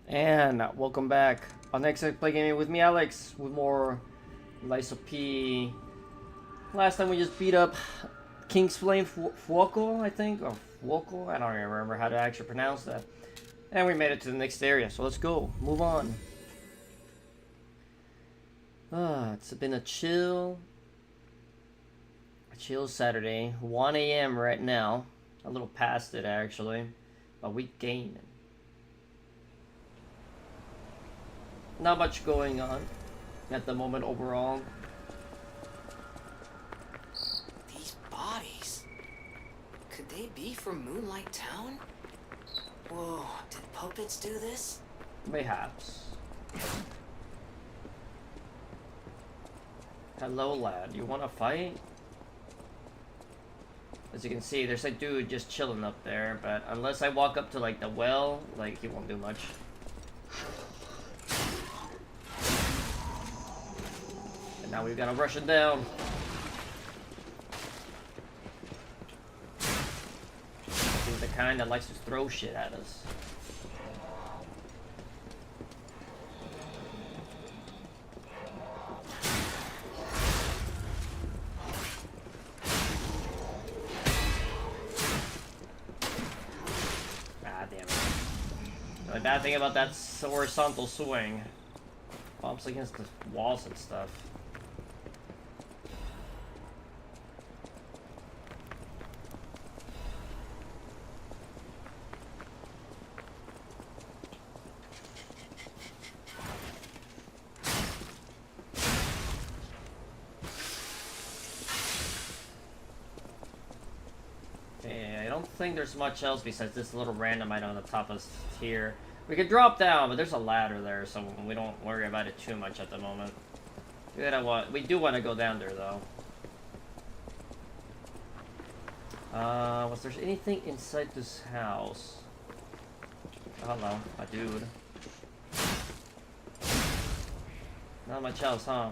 And welcome back on Next Play Gaming with me, Alex, with more Lies of P. Last time we just beat up King's Flame Fuoco, I think, or Fuoco, I don't even remember how to actually pronounce that. And we made it to the next area, so let's go, move on. It's been a chill Saturday, 1 a.m. right now, a little past it actually, but we gained. Not much going on at the moment overall. These bodies, could they be from Moonlight Town? Whoa, did puppets do this? Mayhaps. Hello, lad. You want to fight? As you can see, there's a dude just chilling up there, but unless I walk up to, like, the well, like, he won't do much. And now we've got to rush him down. He's the kind that likes to throw shit at us. The bad thing about that horizontal swing, bumps against the walls and stuff. Okay, I don't think there's much else besides this little random item on the top of here. We could drop down, but there's a ladder there, so we don't worry about it too much at the moment. We do want to go down there, though. Was there anything inside this house? Hello, a dude. Not much else, huh?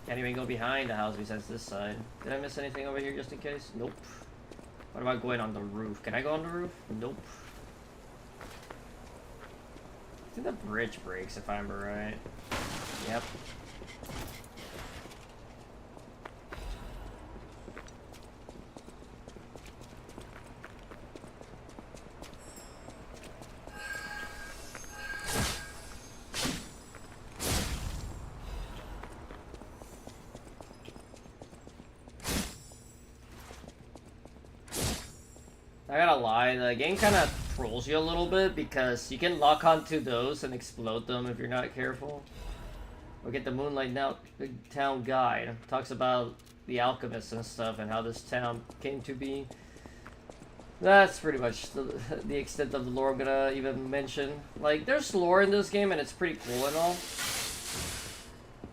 Can't even go behind the house besides this side. Did I miss anything over here just in case? Nope. What about going on the roof? Can I go on the roof? Nope. I think the bridge breaks if I remember right. Yep. I gotta lie, the game kind of trolls you a little bit because you can lock onto those and explode them if you're not careful. Look at the Moonlight Town guide. It talks about the alchemists and stuff and how this town came to be. That's pretty much the extent of the lore I'm gonna even mention. Like, there's lore in this game and it's pretty cool and all.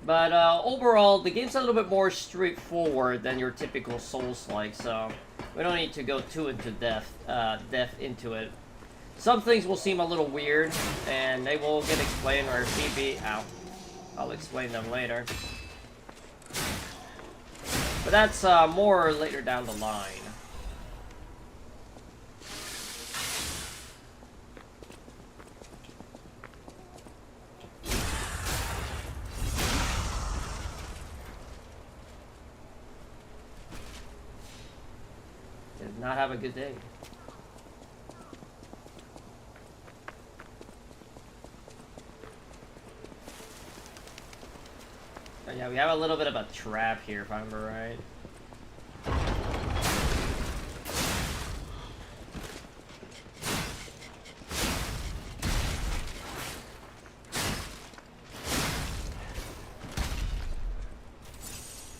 But overall, the game's a little bit more straightforward than your typical Souls-like, so we don't need to go too into depth into it. Some things will seem a little weird, and they will get explained, or maybe, I'll explain them later. But that's more later down the line. Did not have a good day. Oh, yeah, we have a little bit of a trap here, if I remember right.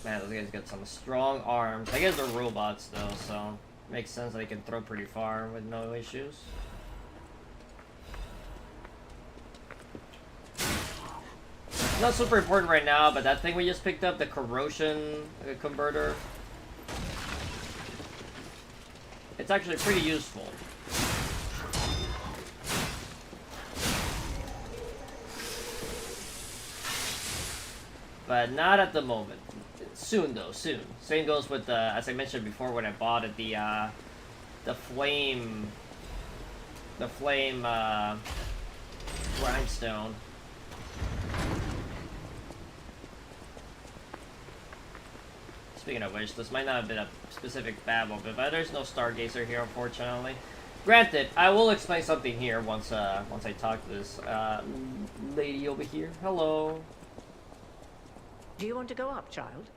Man, those guys got some strong arms. I guess they're robots, though, so makes sense that they can throw pretty far with no issues. Not super important right now, but that thing we just picked up, the corrosion converter, it's actually pretty useful. But not at the moment. Soon, though, soon. Same goes with, as I mentioned before when I bought it, the flame the flame grindstone. Speaking of which, this might not have been a specific battle, but there's no Stargazer here, unfortunately. Granted, I will explain something here once I talk to this lady over here. Hello. Do you want to go up, child?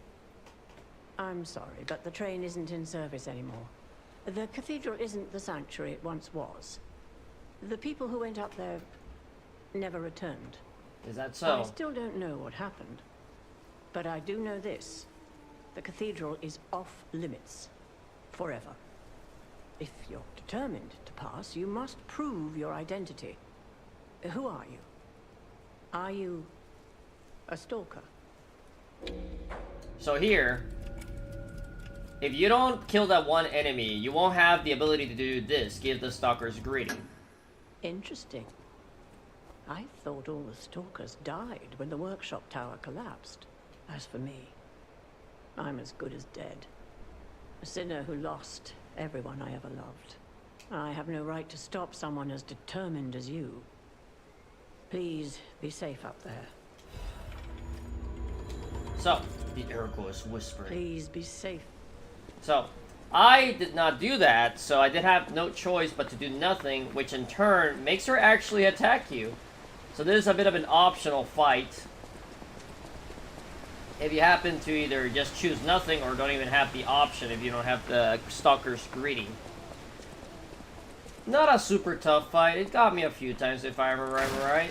I'm sorry, but the train isn't in service anymore. The cathedral isn't the sanctuary it once was. The people who went up there never returned. Is that so? I still don't know what happened. But I do know this. The cathedral is off limits. Forever. If you're determined to pass, you must prove your identity. Who are you? Are you a stalker? So here, if you don't kill that one enemy, you won't have the ability to do this, give the stalkers greeting. Interesting. I thought all the stalkers died when the workshop tower collapsed. As for me, I'm as good as dead. A sinner who lost everyone I ever loved. I have no right to stop someone as determined as you. Please be safe up there. So, the Uruk is whispering. Please be safe. So, I did not do that, so I did have no choice but to do nothing, which in turn makes her actually attack you. So this is a bit of an optional fight. If you happen to either just choose nothing or don't even have the option if you don't have the Stalker's Greeting. Not a super tough fight. It got me a few times if I remember right.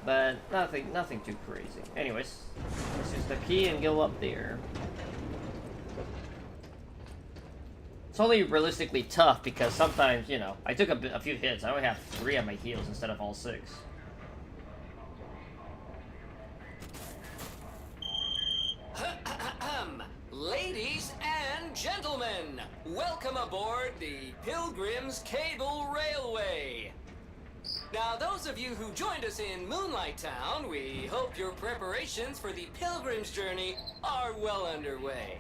But nothing too crazy. Anyways, let's use the key and go up there. It's only realistically tough because sometimes, you know, I took a few hits. I only have 3 on my heals instead of all 6. Ladies and gentlemen, welcome aboard the Pilgrim's Cable Railway. Now, those of you who joined us in Moonlight Town, we hope your preparations for the Pilgrim's journey are well underway.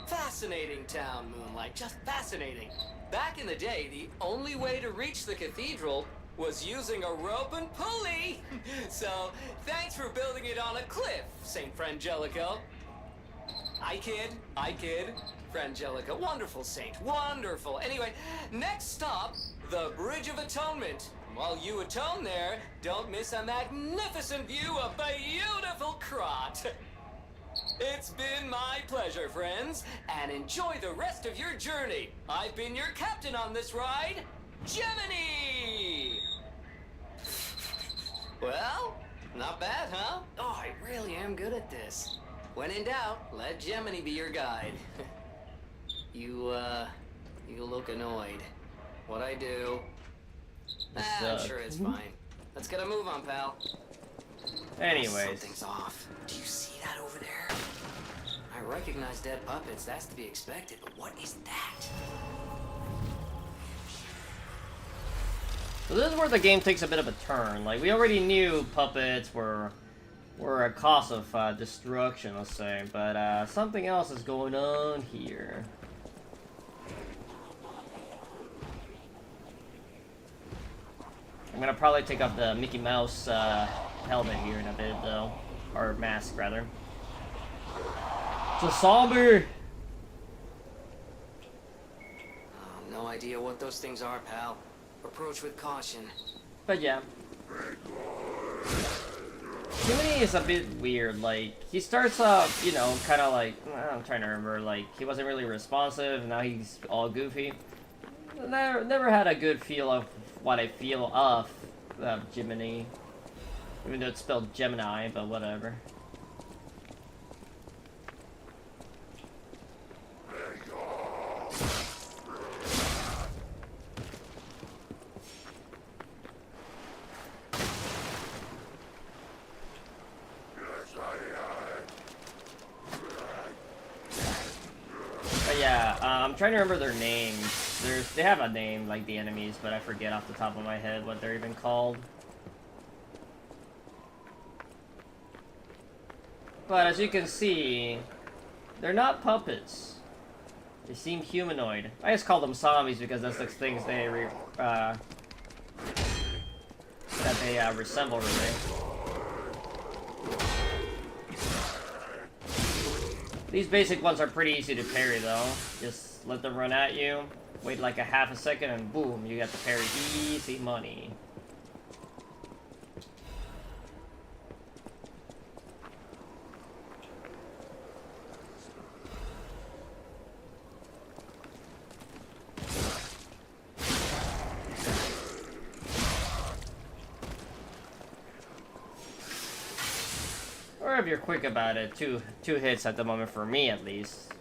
Fascinating town, Moonlight, just fascinating. Back in the day, the only way to reach the cathedral was using a rope and pulley. So, thanks for building it on a cliff, St. Frangelico. I kid. Frangelica, wonderful saint, wonderful. Anyway, next stop, the Bridge of Atonement. While you atone there, don't miss a magnificent view of beautiful Krat. It's been my pleasure, friends, and enjoy the rest of your journey. I've been your captain on this ride, Gemini! Well, not bad, huh? Oh, I really am good at this. When in doubt, let Gemini be your guide. You look annoyed. What I do? I'm sure it's fine. Let's get a move on, pal. Anyways. Something's off. Do you see that over there? I recognize dead puppets. That's to be expected. But what is that? So this is where the game takes a bit of a turn. Like, we already knew puppets were a cause of destruction, let's say, but something else is going on here. I'm gonna probably take off the Mickey Mouse helmet here in a bit, though, or mask rather. It's a zombie. No idea what those things are, pal. Approach with caution. But yeah. Jiminy is a bit weird. Like, he starts off, you know, kind of like, I'm trying to remember, like, he wasn't really responsive, and now he's all goofy. Never had a good feel of what I feel of Jiminy. Even though it's spelled Gemini, but whatever. I'm trying to remember their names. They have a name, like the enemies, but I forget off the top of my head what they're even called. But as you can see, they're not puppets. They seem humanoid. I just call them zombies because that's the things they that they resemble, really. These basic ones are pretty easy to parry, though. Just let them run at you, wait like a half a second, and boom, you got the parry. Easy money. Or if you're quick about it, two hits at the moment, for me at least,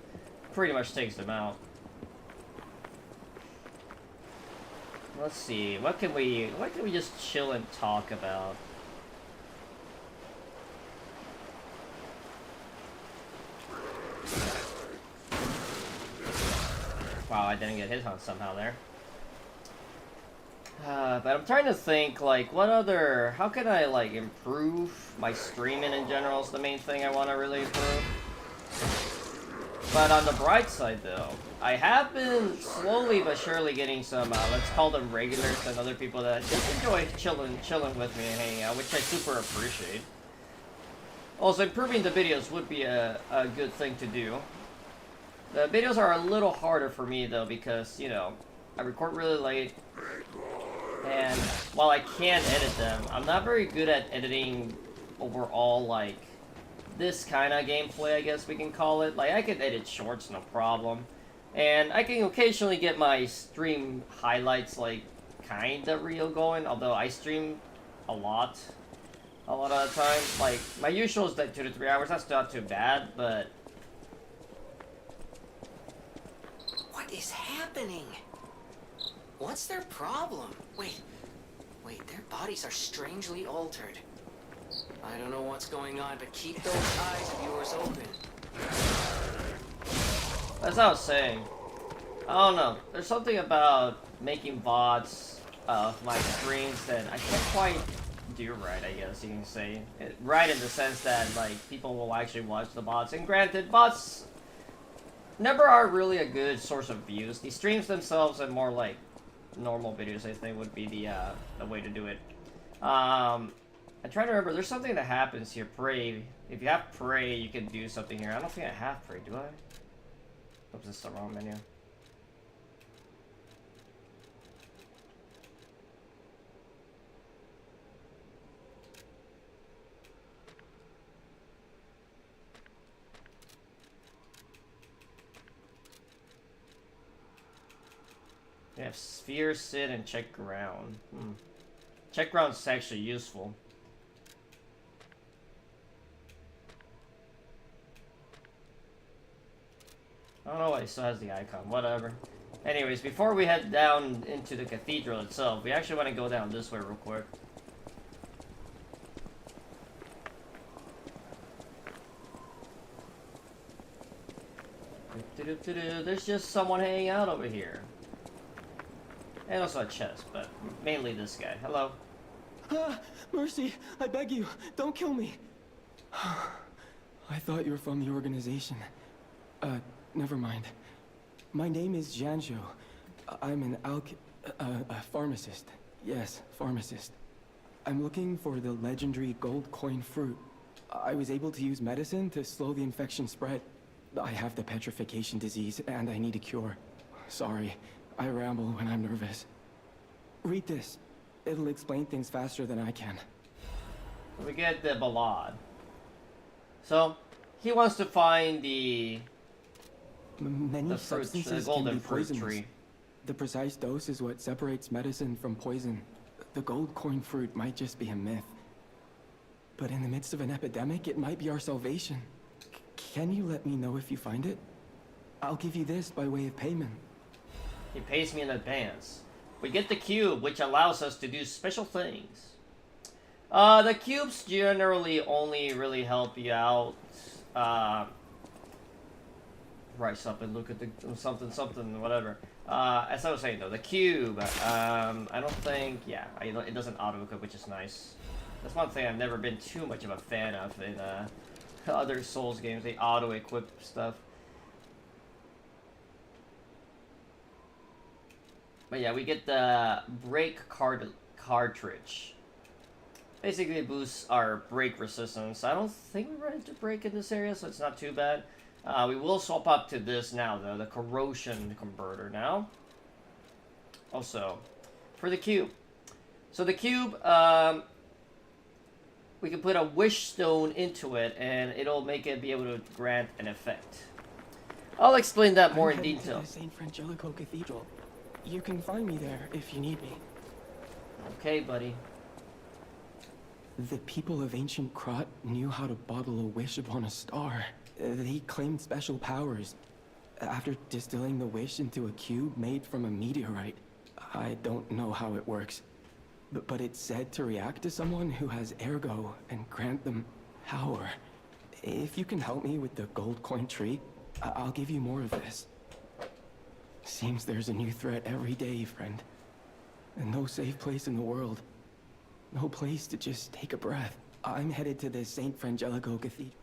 pretty much takes them out. Let's see, what can we just chill and talk about? Wow, I didn't get hit on somehow there. But I'm trying to think, like, what other... How can I, like, improve my streaming in general is the main thing I want to really improve. But on the bright side, though, I have been slowly but surely getting some, let's call them regulars and other people that just enjoy chilling with me and hanging out, which I super appreciate. Also, improving the videos would be a good thing to do. The videos are a little harder for me, though, because, you know, I record really late. And while I can edit them, I'm not very good at editing overall, like, this kind of gameplay, I guess we can call it. Like, I can edit shorts, no problem. And I can occasionally get my stream highlights, like, kinda real going, although I stream a lot of the time. Like, my usual is like 2 to 3 hours, that's not too bad, but... What is happening? What's their problem? Wait, their bodies are strangely altered. I don't know what's going on, but keep those eyes of yours open. As I was saying, I don't know, there's something about making VODs of my streams that I can't quite do right, I guess you can say. Right in the sense that, like, people will actually watch the bots, and granted, bots never are really a good source of views. The streams themselves are more like normal videos, I think, would be the way to do it. I'm trying to remember, there's something that happens here, pray. If you have pray, you can do something here. I don't think I have pray, do I? Oops, this is the wrong menu. We have sphere, sit, and check ground. Check ground's actually useful. I don't know why it still has the icon, whatever. Anyways, before we head down into the cathedral itself, we actually want to go down this way real quick. There's just someone hanging out over here. And also a chest, but mainly this guy. Hello. Mercy, I beg you, don't kill me. I thought you were from the organization. Never mind. My name is Janjo. I'm an a pharmacist. Yes, pharmacist. I'm looking for the legendary gold coin fruit. I was able to use medicine to slow the infection spread. I have the petrification disease, and I need a cure. Sorry, I ramble when I'm nervous. Read this. It'll explain things faster than I can. We get the ballad. So, he wants to find the Many fruit, substances the golden can be fruit poisonous. tree. The precise dose is what separates medicine from poison. The gold coin fruit might just be a myth. But in the midst of an epidemic, it might be our salvation. Can you let me know if you find it? I'll give you this by way of payment. He pays me in advance. We get the cube, which allows us to do special things. The cubes generally only really help you out. Rise up and look at the something, whatever. As I was saying though, the cube, I don't think, yeah, it doesn't auto-equip, which is nice. That's one thing I've never been too much of a fan of in other Souls games, they auto-equip stuff. But yeah, we get the break cartridge. Basically, it boosts our break resistance. I don't think we run into break in this area, so it's not too bad. We will swap up to this now, though, the corrosion converter now. Also, for the cube. So the cube, we can put a wish stone into it, and it'll make it be able to grant an effect. I'll explain that more in detail. I'm headed to the St. Frangelico Cathedral. You can find me there if you need me. Okay, buddy. The people of ancient Krat knew how to bottle a wish upon a star. They claimed special powers. After distilling the wish into a cube made from a meteorite. I don't know how it works. But it's said to react to someone who has ergo and grant them power. If you can help me with the gold coin tree, I'll give you more of this. Seems there's a new threat every day, friend. And no safe place in the world. No place to just take a breath. I'm headed to the St. Frangelico Cathedral.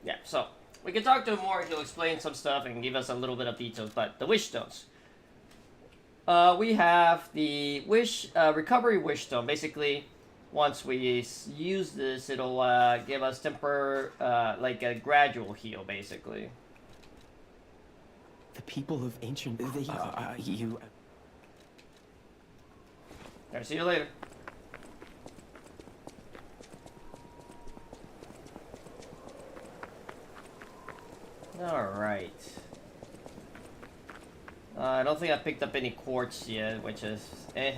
Yeah, so we can talk to him more. He'll explain some stuff and give us a little bit of details. But the wish stones. We have the wish recovery wish stone. Basically, once we use this, it'll give us like a gradual heal, basically. The people of ancient... you... Alright, see you later. Alright. I don't think I picked up any quartz yet, which is I'm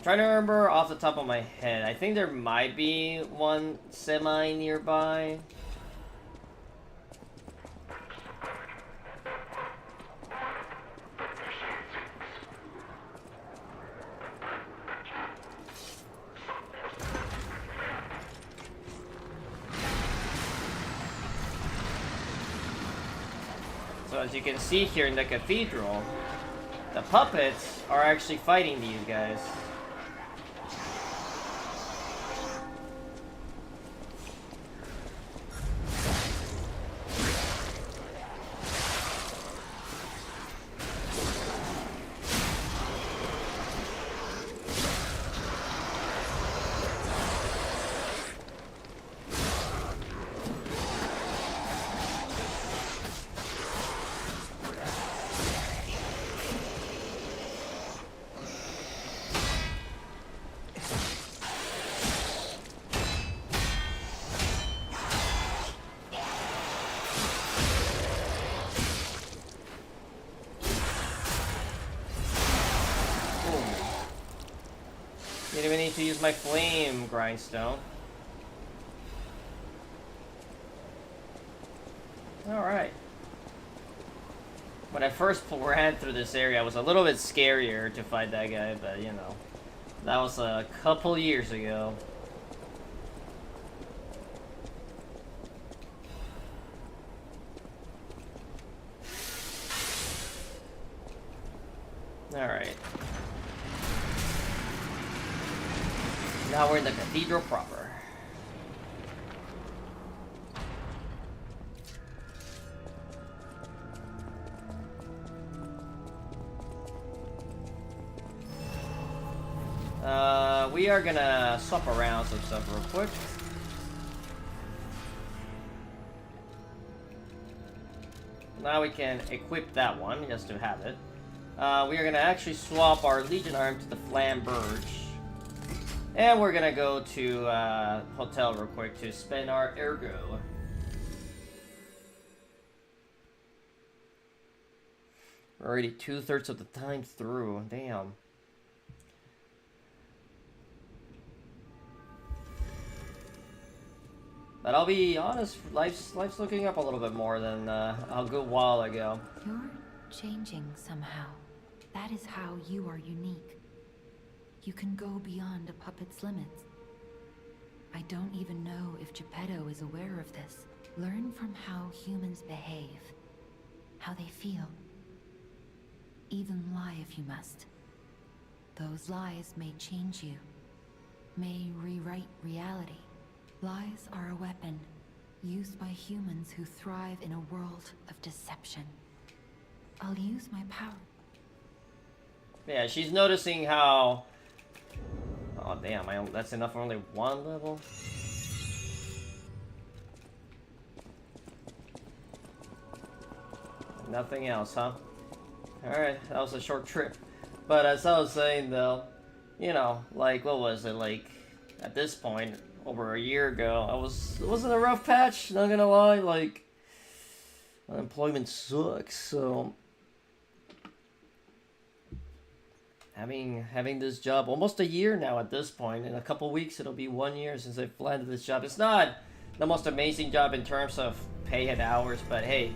trying to remember off the top of my head. I think there might be one semi nearby. So as you can see here in the cathedral, the puppets are actually fighting these guys. Didn't even need to use my flame grindstone. Alright. When I first ran through this area, I was a little bit scarier to fight that guy, but you know, that was a couple years ago. Alright. Now we're in the cathedral proper. We are gonna swap around some stuff real quick. Now we can equip that one just to have it. We are gonna actually swap our Legion arm to the Flamberge. And we're gonna go to hotel real quick to spend our ergo. We're already 2/3 of the time through. Damn. But I'll be honest, life's looking up a little bit more than a good while ago. You're changing somehow. That is how you are unique. You can go beyond a puppet's limits. I don't even know if Geppetto is aware of this. Learn from how humans behave, how they feel. Even lie if you must. Those lies may change you, may rewrite reality. Lies are a weapon, used by humans who thrive in a world of deception. I'll use my power. Yeah, she's noticing how damn, that's enough for only one level? Nothing else, huh? Alright, that was a short trip. But as I was saying though, you know, like, what was it, like, at this point, over a year ago, it wasn't a rough patch, not gonna lie, like, unemployment sucks, so having this job almost a year now at this point. In a couple weeks it'll be 1 year since I've landed this job. It's not the most amazing job in terms of pay and hours, but hey,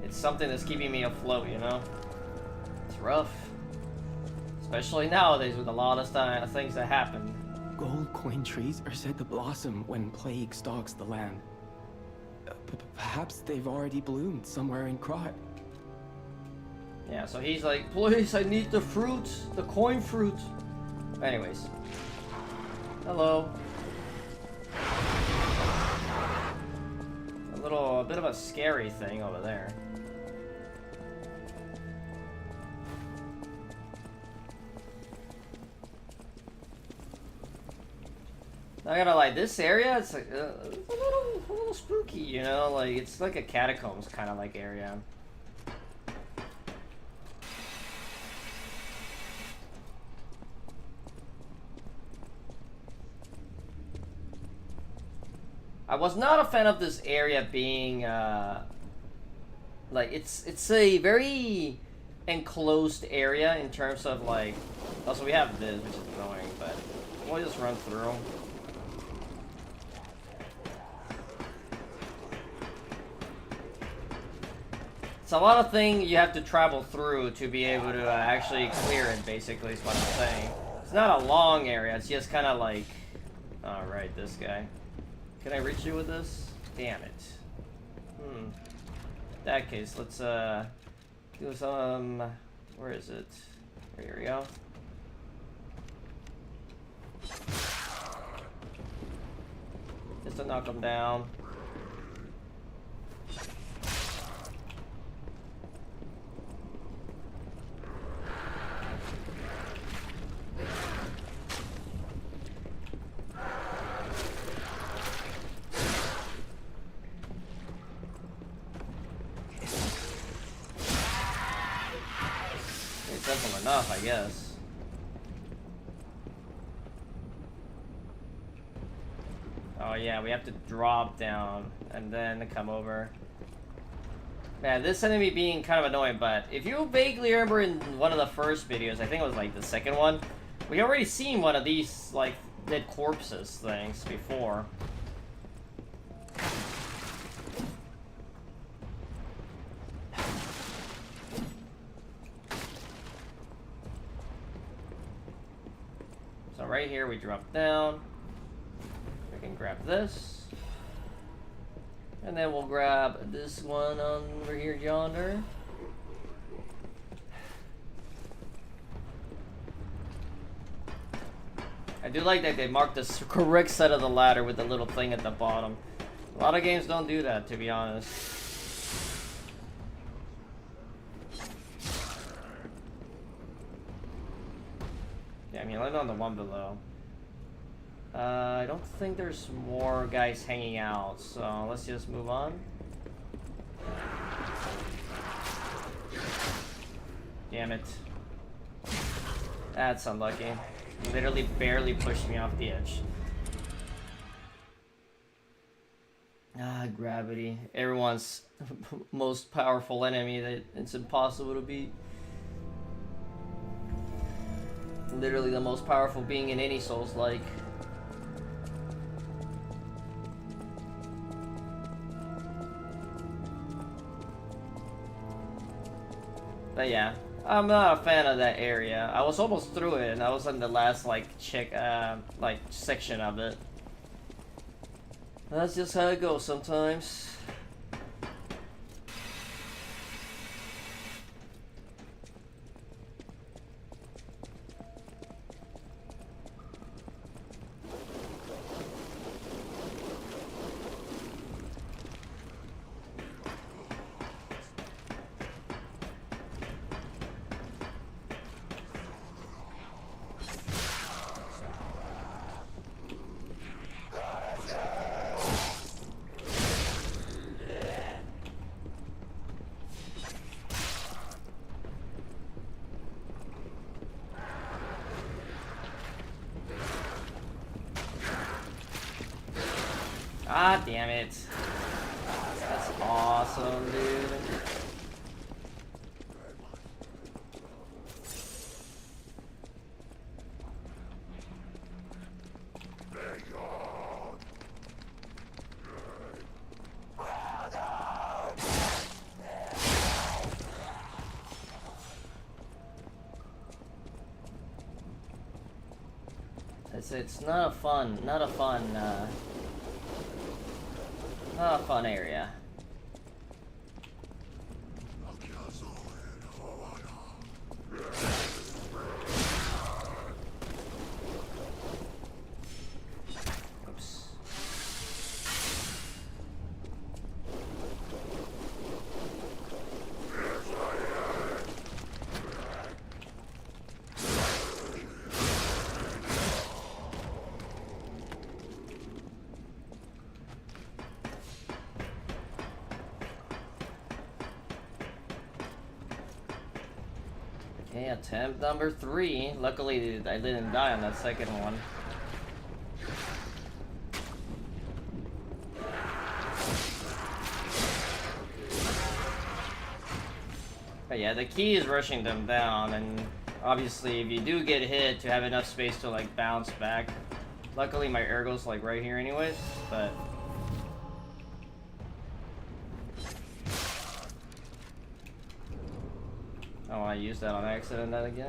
it's something that's keeping me afloat, you know? It's rough. Especially nowadays with a lot of things that happen. Gold coin trees are said to blossom when plague stalks the land. Perhaps they've already bloomed somewhere in Krat. Yeah, so he's like, please, I need the fruit, the coin fruit. Anyways. Hello. A bit of a scary thing over there. Not gonna lie, this area, it's like a little spooky, you know? Like, it's like a catacombs kind of like area. I was not a fan of this area being, like, it's a very enclosed area in terms of, like, also we have this, which is annoying, but we'll just run through. It's a lot of things you have to travel through to be able to actually clear it, basically, is what I'm saying. It's not a long area, it's just kind of like... Alright, this guy. Can I reach you with this? Damn it. In that case, let's do some... Where is it? Here we go. Just to knock him down. Simple enough, I guess. Oh yeah, we have to drop down and then come over. Man, this enemy being kind of annoying, but if you vaguely remember in one of the first videos, I think it was like the second one, we already seen one of these, like, dead corpses things before. So right here we drop down. We can grab this. And then we'll grab this one over here yonder. I do like that they marked the correct side of the ladder with the little thing at the bottom. A lot of games don't do that, to be honest. Yeah, I mean, land on the one below. I don't think there's more guys hanging out, so let's just move on. Damn it. That's unlucky. Literally barely pushed me off the edge. Ah, gravity. Everyone's most powerful enemy that it's impossible to beat. Literally the most powerful being in any Souls-like. But yeah, I'm not a fan of that area. I was almost through it, and I was in the last section of it. That's just how it goes sometimes. God damn it. That's awesome, dude. It's not a fun area. Oops. Okay, attempt number 3. Luckily, I didn't die on that second one. But yeah, the key is rushing them down, and obviously, if you do get hit, to have enough space to like bounce back. Luckily, my Ergo's like right here, anyways. But I don't want to use that on accident that again.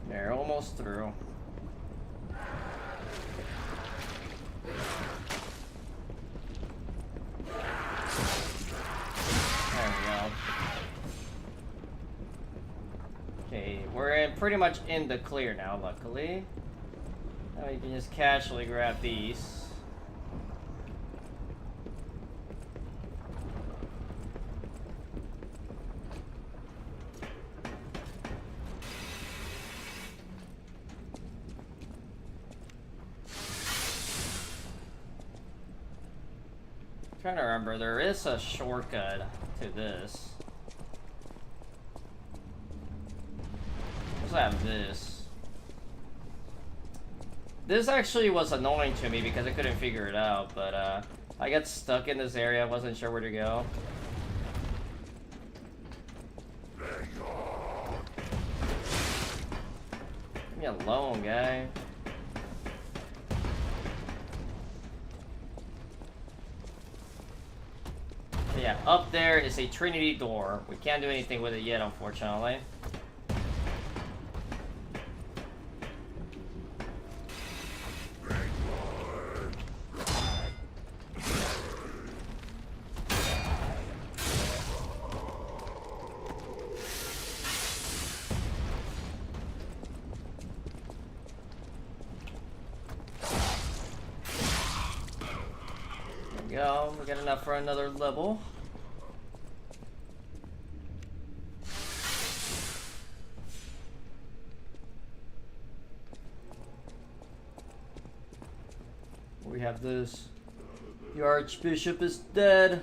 They're almost through. Pretty much in the clear now, luckily. Now you can just casually grab these. I'm trying to remember, there is a shortcut to this. I have this. This actually was annoying to me because I couldn't figure it out, but I got stuck in this area. I wasn't sure where to go. Leave me alone, guy. So yeah, up there is a Trinity door. We can't do anything with it yet, unfortunately. Go, we got enough for another level. We have this. The Archbishop is dead.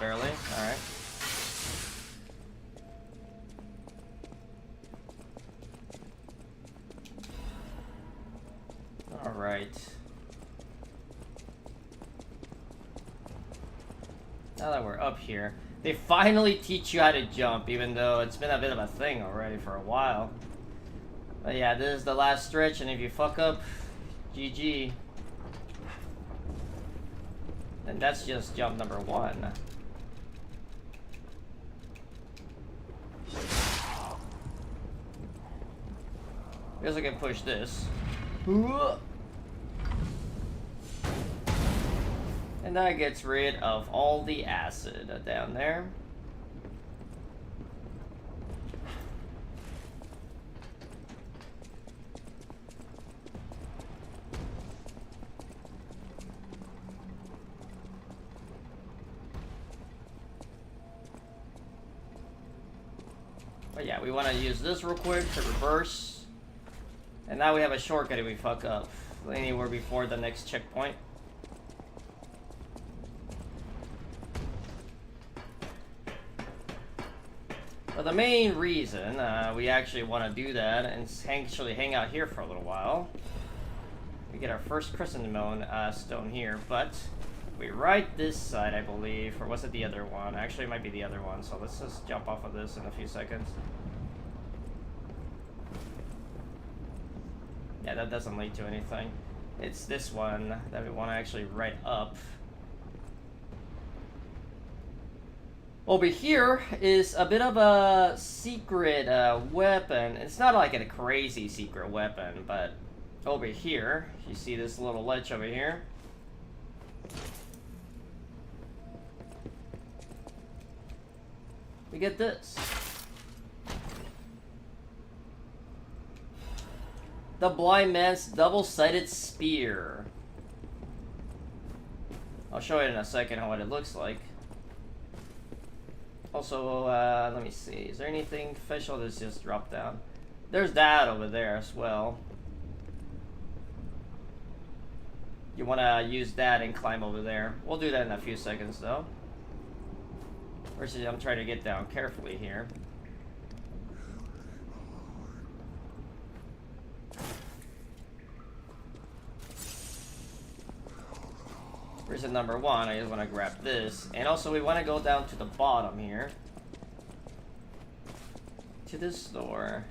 Barely. Alright. Alright. Now that we're up here, they finally teach you how to jump, even though it's been a bit of a thing already for a while. But yeah, this is the last stretch, and if you fuck up, GG. And that's just jump number 1. I guess I can push this. And that gets rid of all the acid down there. But yeah, we want to use this real quick to reverse. And now we have a shortcut if we fuck up anywhere before the next checkpoint. But the main reason we actually want to do that and actually hang out here for a little while, we get our first Chrysanthemum stone here, but we ride this side, I believe, or was it the other one? Actually, it might be the other one, so let's just jump off of this in a few seconds. Yeah, that doesn't lead to anything. It's this one that we want to actually ride up. Over here is a bit of a secret weapon. It's not like a crazy secret weapon, but over here, you see this little ledge over here? We get this. The Blind Man's Double-Sided Spear. I'll show you in a second what it looks like. Also, let me see. Is there anything official that's just dropped down? There's that over there as well. You want to use that and climb over there. We'll do that in a few seconds, though. First, I'm trying to get down carefully here. Reason number one, I just want to grab this. And also, we want to go down to the bottom here. To this door.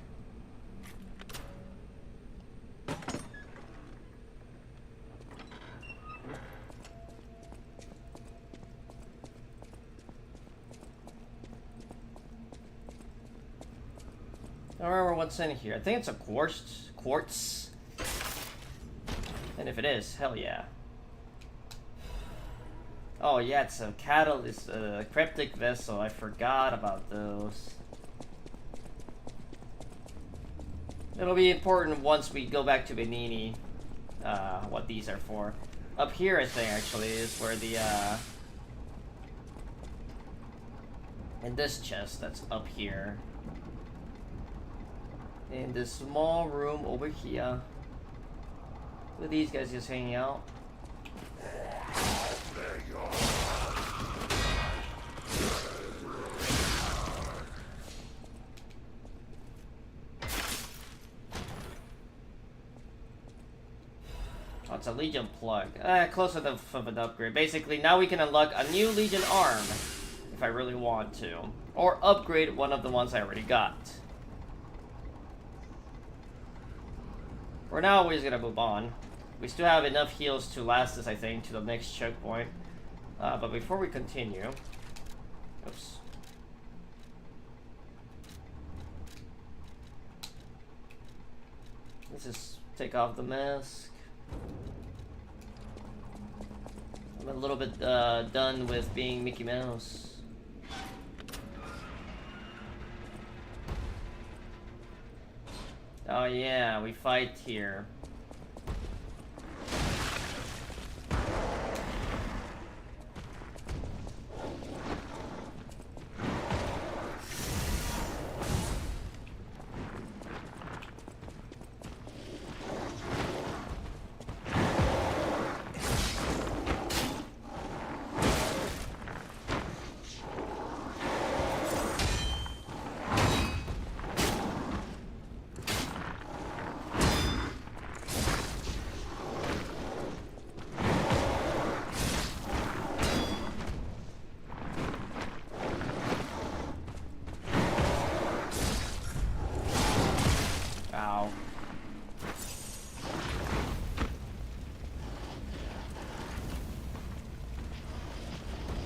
I don't remember what's in here. I think it's a quartz. And if it is, hell yeah. Oh yeah, it's a catalyst, cryptic vessel. I forgot about those. It'll be important once we go back to Benini, what these are for. Up here, I think, actually, is where the, in this chest that's up here. In this small room over here. Look at these guys just hanging out. Oh, it's a Legion plug. Close enough of an upgrade. Basically, now we can unlock a new Legion arm, if I really want to. Or upgrade one of the ones I already got. For now, we're just gonna move on. We still have enough heals to last us, I think, to the next checkpoint. But before we continue... Oops. Let's just take off the mask. I'm a little bit done with being Mickey Mouse. Oh yeah, we fight here.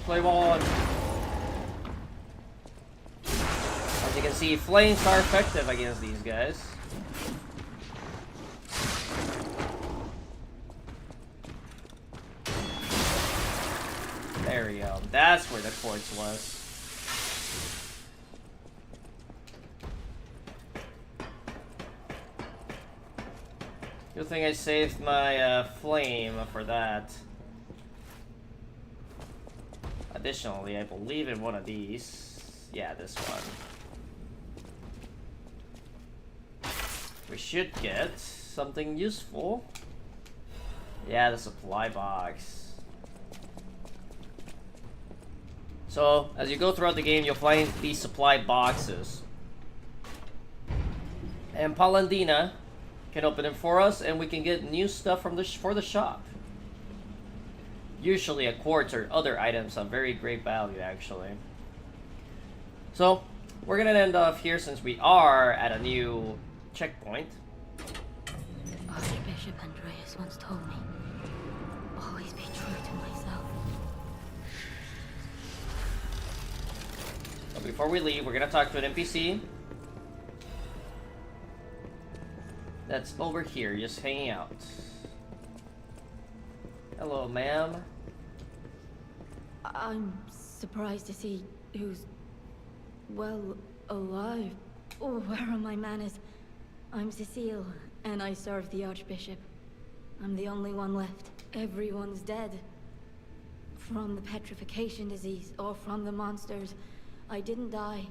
Play on. As you can see, flames are effective against these guys. There we go. That's where the quartz was. Good thing I saved my flame for that. Additionally, I believe in one of these. Yeah, this one. we should get something useful. Yeah, the supply box. So, as you go throughout the game, you'll find these supply boxes. And Palandina can open them for us, and we can get new stuff from for the shop. Usually a quartz or other items of very great value, actually. So, we're gonna end off here since we are at a new checkpoint. Archbishop Andreas once told me, always be true to myself. So before we leave, we're gonna talk to an NPC that's over here, just hanging out. Hello, ma'am. I'm surprised to see who's, well, alive. Oh, where are my manners? I'm Cecile, and I serve the Archbishop. I'm the only one left. Everyone's dead. From the petrification disease, or from the monsters. I didn't die.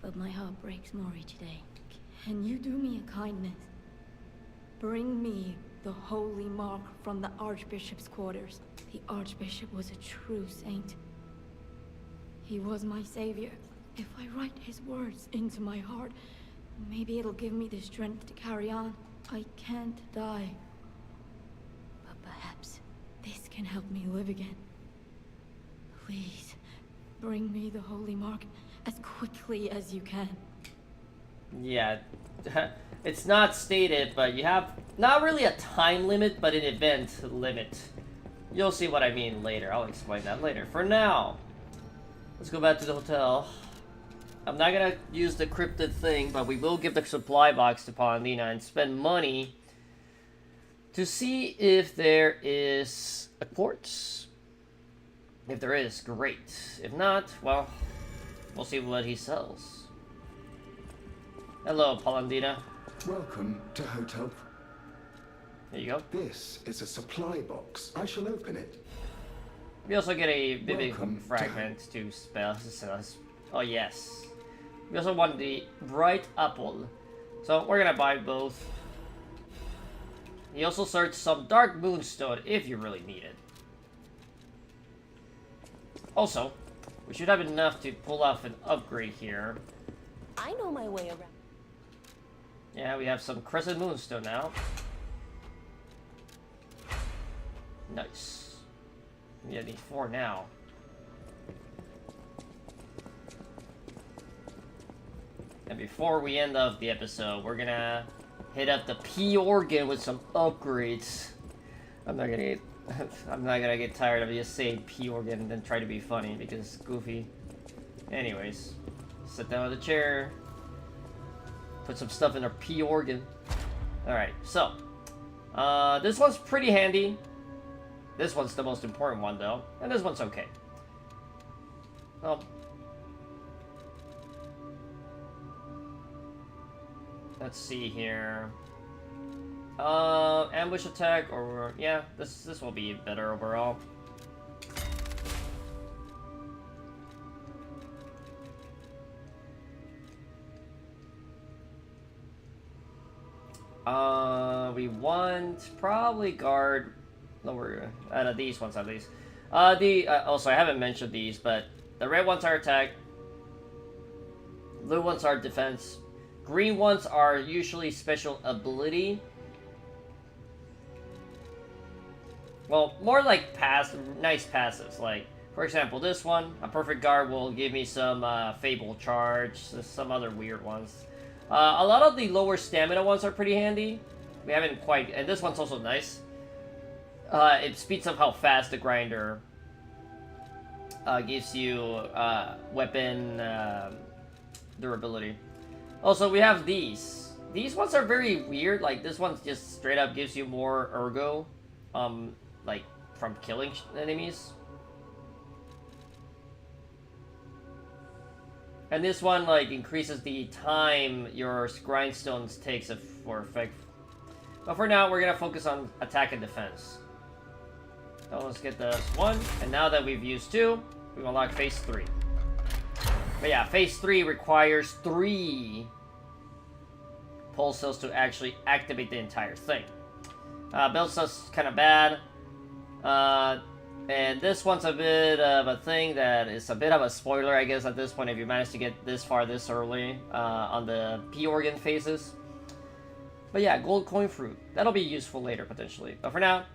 But my heart breaks more each day. Can you do me a kindness? Bring me the holy mark from the Archbishop's quarters. The Archbishop was a true saint. He was my savior. If I write his words into my heart, maybe it'll give me the strength to carry on. I can't die. But perhaps this can help me live again. Please, bring me the holy mark as quickly as you can. Yeah, it's not stated, but you have not really a time limit, but an event limit. You'll see what I mean later. I'll explain that later. For now, let's go back to the hotel. I'm not gonna use the cryptid thing, but we will give the supply box to Palandina and spend money to see if there is a quartz. If there is, great. If not, well, we'll see what he sells. Hello, Palandina. Welcome to Hotel. There you go. This is a supply box. I shall open it. We also get a vivid Welcome fragment to spell. Oh yes. We also want the bright apple, so we're gonna buy both. He also searched some dark moonstone if you really need it. Also, we should have enough to pull off an upgrade here. I know my way around. Yeah, we have some crescent moonstone now. Nice. We need 4 now. And before we end off the episode, we're gonna hit up the P organ with some upgrades. I'm not gonna get tired of just saying P organ and then try to be funny because it's goofy. Anyways, sit down on the chair. Put some stuff in our P organ. Alright, so this one's pretty handy. This one's the most important one though, and this one's okay. Well, let's see here. Ambush attack, or yeah, this will be better overall. We want probably guard lower out of these ones at least. Also I haven't mentioned these, but the red ones are attack, blue ones are defense, green ones are usually special ability. Well, more like nice passives. Like, for example, this one, a perfect guard will give me some fable charge, some other weird ones. A lot of the lower stamina ones are pretty handy. We haven't quite, and this one's also nice. It speeds up how fast the grinder gives you weapon durability. Also, we have these. These ones are very weird. Like, this one just straight up gives you more ergo, like from killing enemies. And this one like increases the time your grindstones takes for effect. But for now, we're gonna focus on attack and defense. So let's get this one, and now that we've used 2, we unlock phase 3. But yeah, phase 3 requires 3 pulse cells to actually activate the entire thing. Build stuff's kind of bad. And this one's a bit of a thing that is a bit of a spoiler, I guess, at this point, if you manage to get this far this early on the P-Organ phases. But yeah, gold coin fruit. That'll be useful later, potentially. But for now,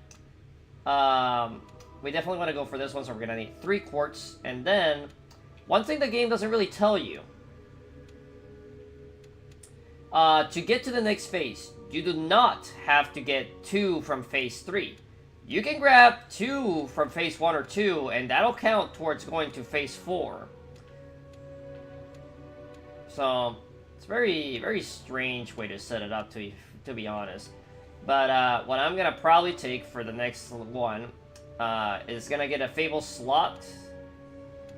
we definitely want to go for this one, so we're going to need 3 quartz. And then, one thing the game doesn't really tell you. To get to the next phase, you do not have to get 2 from phase 3. You can grab 2 from phase 1 or 2, and that'll count towards going to phase 4. So, it's a very, very strange way to set it up, to be honest. But what I'm going to probably take for the next one is going to get a Fable slot,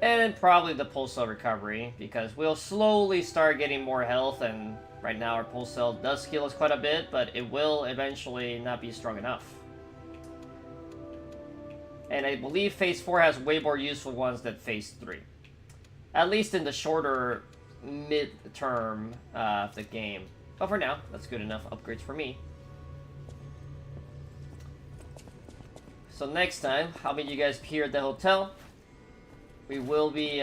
and then probably the Pulse Cell recovery, because we'll slowly start getting more health, and right now our Pulse Cell does heal us quite a bit, but it will eventually not be strong enough. And I believe Phase 4 has way more useful ones than Phase 3. At least in the shorter mid-term of the game. But for now, that's good enough upgrades for me. So next time, I'll meet you guys here at the hotel. We will be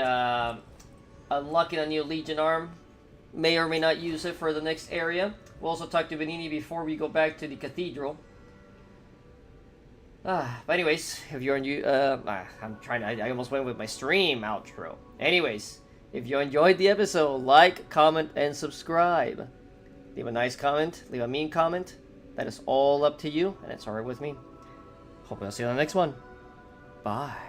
unlocking a new Legion arm. May or may not use it for the next area. We'll also talk to Venigni before we go back to the cathedral. But anyways, if you're I almost went with my stream outro. Anyways, if you enjoyed the episode, like, comment, and subscribe. Leave a nice comment, leave a mean comment. That is all up to you, and it's alright with me. Hope I'll see you on the next one. Bye.